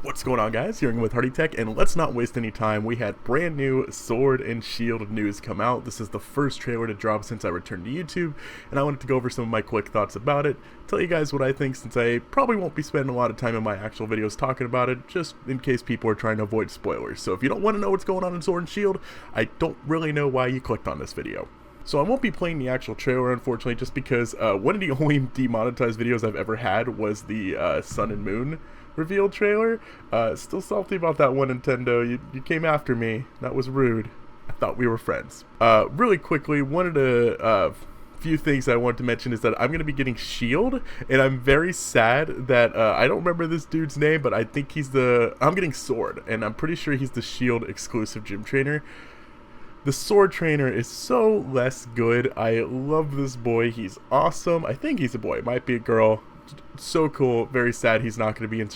What's going on, guys? Here with Hardy Tech, and let's not waste any time. We had brand new Sword and Shield news come out. This is the first trailer to drop since I returned to YouTube, and I wanted to go over some of my quick thoughts about it, tell you guys what I think, since I probably won't be spending a lot of time in my actual videos talking about it, just in case people are trying to avoid spoilers. So if you don't want to know what's going on in Sword and Shield, I don't really know why you clicked on this video. So I won't be playing the actual trailer, unfortunately, just because one of the only demonetized videos I've ever had was the Sun and Moon reveal trailer. Still salty about that one, Nintendo. You came after me. That was rude. I thought we were friends. Really quickly, one of the few things I wanted to mention is that I'm going to be getting Shield, and I'm very sad that I don't remember this dude's name, but I think he's I'm getting Sword, and I'm pretty sure he's the Shield exclusive gym trainer. The Sword trainer is so less good. I love this boy. He's awesome. I think he's a boy. It might be a girl. So cool. Very sad he's not going to be in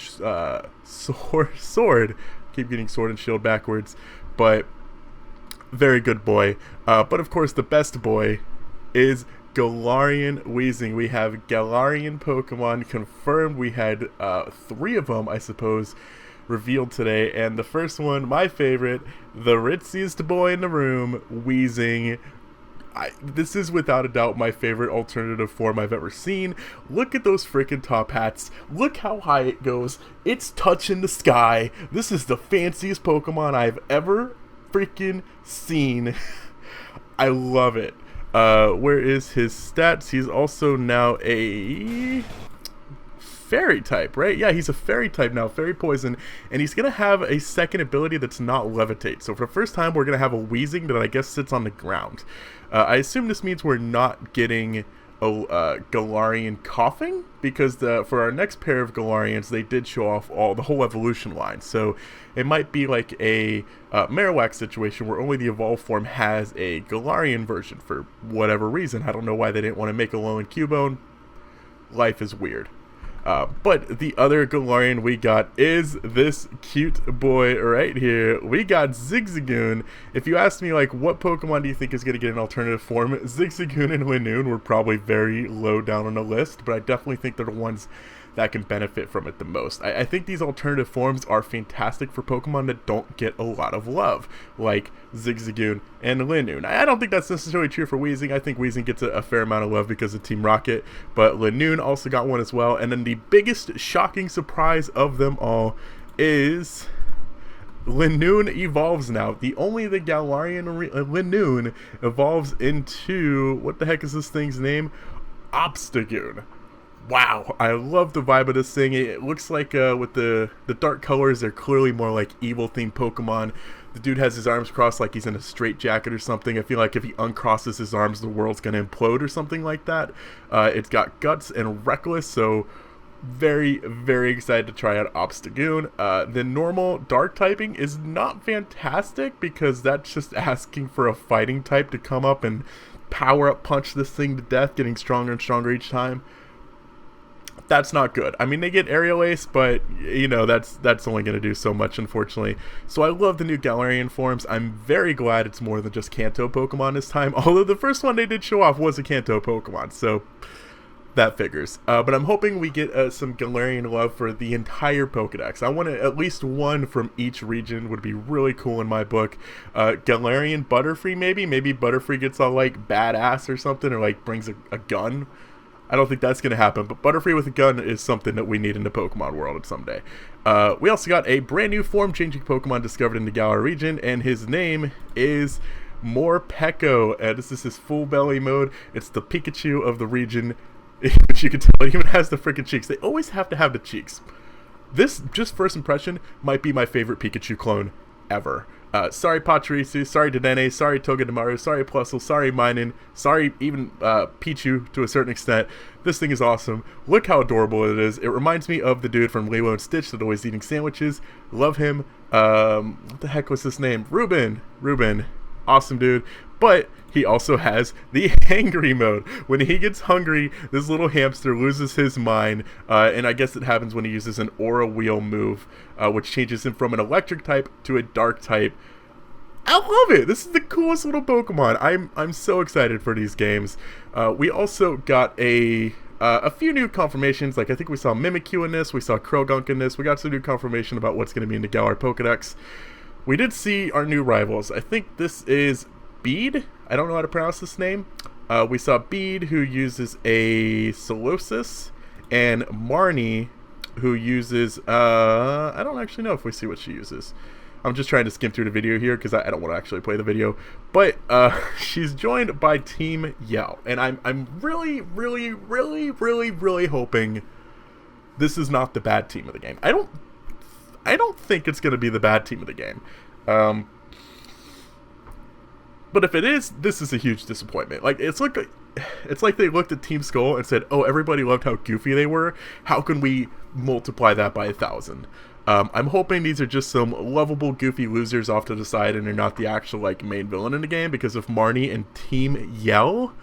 Sword. Keep getting Sword and Shield backwards. But very good boy. But of course, the best boy is Galarian Weezing. We have Galarian Pokemon confirmed. We had 3 of them, I suppose, revealed today, and the first one, my favorite, the ritziest boy in the room, Weezing. This is without a doubt my favorite alternative form I've ever seen. Look at those freaking top hats. Look how high it goes. It's touching the sky. This is the fanciest Pokemon I've ever freaking seen. I love it. Where is his stats? He's also now a fairy type, right? Yeah, he's a fairy type now, fairy poison, and he's gonna have a second ability that's not levitate. So for the first time, we're gonna have a Weezing that I guess sits on the ground. I assume this means we're not getting a Galarian coughing, because for our next pair of Galarians, they did show off the whole evolution line. So it might be like a Marowak situation where only the evolved form has a Galarian version for whatever reason. I don't know why they didn't want to make a Alolan Cubone. Life is weird. But the other Galarian we got is this cute boy right here. We got ZIGZAGOON. If you asked me, like, what Pokemon do you think is going to get an alternative form, ZIGZAGOON and Linoone were probably very low down on the list, but I definitely think they're the ones that can benefit from it the most. I think these alternative forms are fantastic for Pokemon that don't get a lot of love, like ZIGZAGOON and Linoone. I don't think that's necessarily true for Weezing. I think Weezing gets a fair amount of love because of Team Rocket, but Linoone also got one as well. And then the biggest shocking surprise of them all is Linoone evolves now. The Galarian Linoone evolves into, what the heck is this thing's name? OBSTAGOON. Wow, I love the vibe of this thing. It looks like with the dark colors, they're clearly more like evil-themed Pokemon. The dude has his arms crossed like he's in a straitjacket or something. I feel like if he uncrosses his arms, the world's going to implode or something like that. It's got Guts and Reckless, so very, very excited to try out OBSTAGOON. The normal dark typing is not fantastic because that's just asking for a fighting type to come up and power up punch this thing to death, getting stronger and stronger each time. That's not good. I mean, they get Aerial Ace, but, you know, that's only going to do so much, unfortunately. So I love the new Galarian forms. I'm very glad it's more than just Kanto Pokemon this time, although the first one they did show off was a Kanto Pokemon, so that figures. But I'm hoping we get some Galarian love for the entire Pokedex. I want at least one from each region. Would be really cool in my book. Galarian Butterfree, maybe? Maybe Butterfree gets all, like, badass or something, or, like, brings a gun. I don't think that's going to happen, but Butterfree with a gun is something that we need in the Pokemon world someday. We also got a brand new form-changing Pokemon discovered in the Galar region, and his name is MORPEKO. This is his full belly mode. It's the Pikachu of the region, which you can tell it even has the freaking cheeks. They always have to have the cheeks. This, just first impression, might be my favorite Pikachu clone ever. Sorry Pachirisu, sorry Dedenne, sorry Togedemaru, sorry Plusle, sorry Minun, sorry even Pichu to a certain extent. This thing is awesome. Look how adorable it is. It reminds me of the dude from Lilo and Stitch that always eating sandwiches. Love him. What the heck was his name? Ruben. Awesome dude. But he also has the hangry mode. When he gets hungry, this little hamster loses his mind, and I guess it happens when he uses an Aura Wheel move, which changes him from an electric type to a dark type. I love it. This is the coolest little Pokemon. I'm so excited for these games. We also got a A few new confirmations, like I think we saw Mimikyu in this, we saw Krogunk in this, we got some new confirmation about what's going to be in the Galar Pokedex. We did see our new rivals. I think this is Bede. I don't know how to pronounce this name. We saw Bede, who uses a Solosis, and Marnie, who uses, I don't actually know if we see what she uses. I'm just trying to skim through the video here because I don't want to actually play the video. But she's joined by Team Yell. And I'm really, really, really, really, really hoping this is not the bad team of the game. I don't think it's going to be the bad team of the game. But if it is, this is a huge disappointment. Like, it's like they looked at Team Skull and said, oh, everybody loved how goofy they were. How can we multiply that by 1,000? I'm hoping these are just some lovable, goofy losers off to the side and they're not the actual, like, main villain in the game, because of Marnie and Team Yell?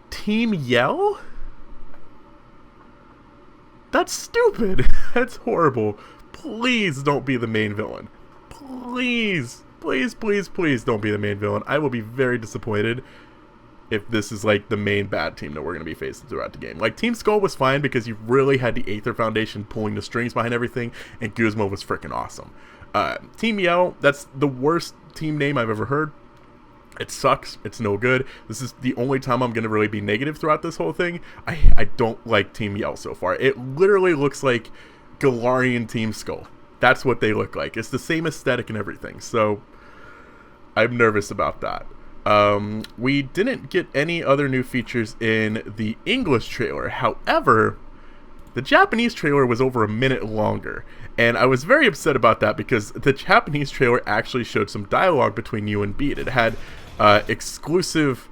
Team Yell? That's stupid. That's horrible. Please don't be the main villain. Please. Please, please, please don't be the main villain. I will be very disappointed if this is like the main bad team that we're going to be facing throughout the game. Like, Team Skull was fine because you really had the Aether Foundation pulling the strings behind everything, and Guzma was freaking awesome. Team Yell, that's the worst team name I've ever heard. It sucks. It's no good. This is the only time I'm going to really be negative throughout this whole thing. I don't like Team Yell so far. It literally looks like Galarian Team Skull. That's what they look like. It's the same aesthetic and everything. So I'm nervous about that. We didn't get any other new features in the English trailer. However, the Japanese trailer was over a minute longer, and I was very upset about that because the Japanese trailer actually showed some dialogue between you and Bede. It had exclusive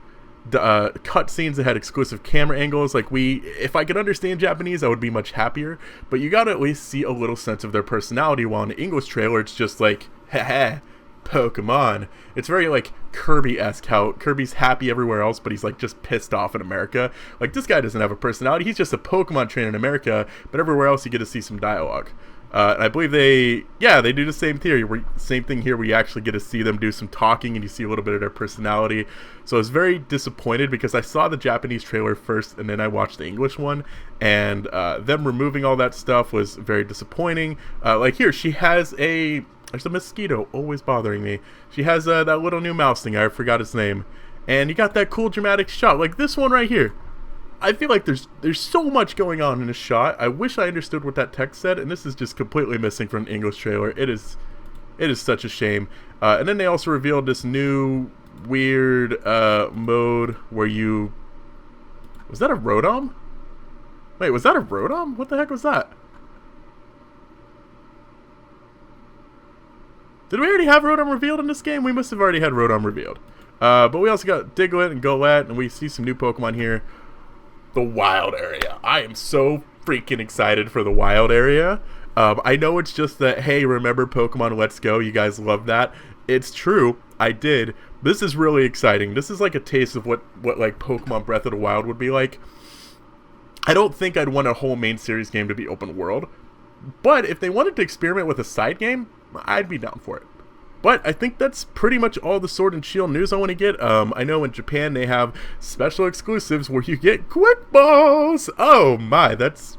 cutscenes, it had exclusive camera angles. Like, if I could understand Japanese, I would be much happier, but you gotta at least see a little sense of their personality, while in the English trailer it's just like, haha, Pokemon. It's very like Kirby-esque, how Kirby's happy everywhere else, but he's like just pissed off in America. Like, this guy doesn't have a personality. He's just a Pokemon trainer in America, but everywhere else you get to see some dialogue. And I believe they do the same thing here, where you actually get to see them do some talking and you see a little bit of their personality. So I was very disappointed because I saw the Japanese trailer first and then I watched the English one, and them removing all that stuff was very disappointing. Like, here, she has there's a mosquito always bothering me. She has that little new mouse thing. I forgot its name. And you got that cool dramatic shot. Like this one right here. I feel like there's so much going on in this shot. I wish I understood what that text said, and this is just completely missing from the English trailer. It is such a shame. And then they also revealed this new weird mode where you... Was that a Rotom? Wait, was that a Rotom? What the heck was that? Did we already have Rotom revealed in this game? We must have already had Rotom revealed. But we also got Diglett and Golett, and we see some new Pokemon here. The wild area. I am so freaking excited for the wild area. I know it's just that, hey, remember Pokemon Let's Go? You guys love that. It's true. I did. This is really exciting. This is like a taste of what like Pokemon Breath of the Wild would be like. I don't think I'd want a whole main series game to be open world. But if they wanted to experiment with a side game, I'd be down for it. But I think that's pretty much all the Sword and Shield news I want to get. I know in Japan they have special exclusives where you get Quick Balls. Oh my, that's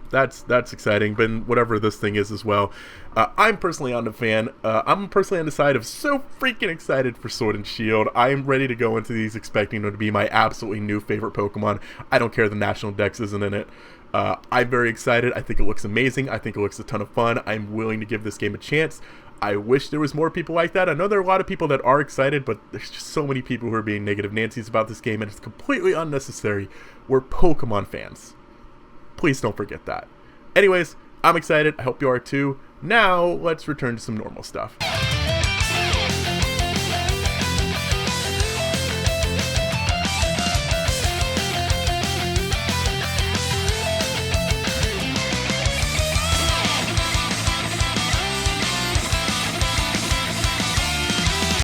exciting. But whatever this thing is as well. I'm personally on the fan. I'm personally on the side of so freaking excited for Sword and Shield. I'm ready to go into these expecting them to be my absolutely new favorite Pokemon. I don't care the National Dex isn't in it. I'm very excited. I think it looks amazing. I think it looks a ton of fun. I'm willing to give this game a chance. I wish there was more people like that. I know there are a lot of people that are excited, but there's just so many people who are being negative Nancy's about this game, and it's completely unnecessary. We're Pokemon fans. Please don't forget that. Anyways, I'm excited. I hope you are too. Now, let's return to some normal stuff.